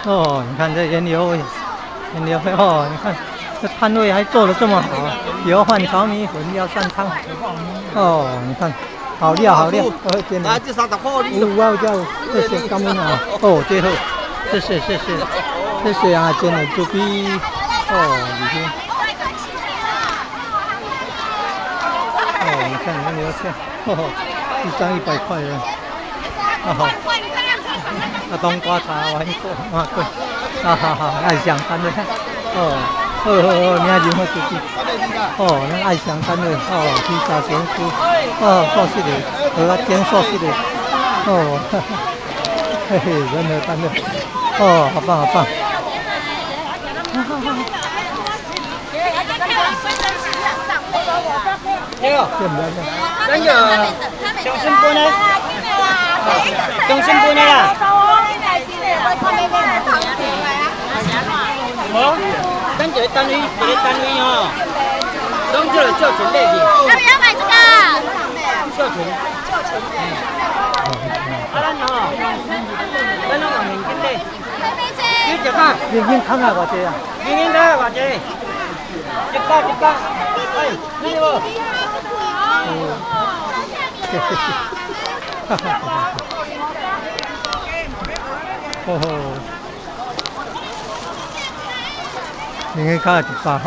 哦，你看这源流会，源流会哦，你看这摊位还做的这么好，油饭、炒米粉、料三汤。哦，你看，好料好料，哦天哪！哇，叫谢谢感恩啊！哦，最后，谢谢谢谢谢谢啊，今日猪皮哦，已经哦，你看源流线，哦，一张100块的，哦。冬瓜茶我还做，哇对，哈哈哈，爱香餐的，哦，你看如何自己，哦，那爱香餐的，哦，披萨咸酥，哦，寿司的，和煎寿司的，哦，嘿嘿，人和餐的，哦，好棒好棒，这个，那个小生锅呢？小生锅呢呀？哦，咱这个单位哦，拢这个叫纯类的。要不要买这个？叫纯。咱哦，咱拢用现金的。你食啥？现金看下偌济啊？现金看下偌济？100。哎，你无？哈哈哈！哦吼，你看100吼。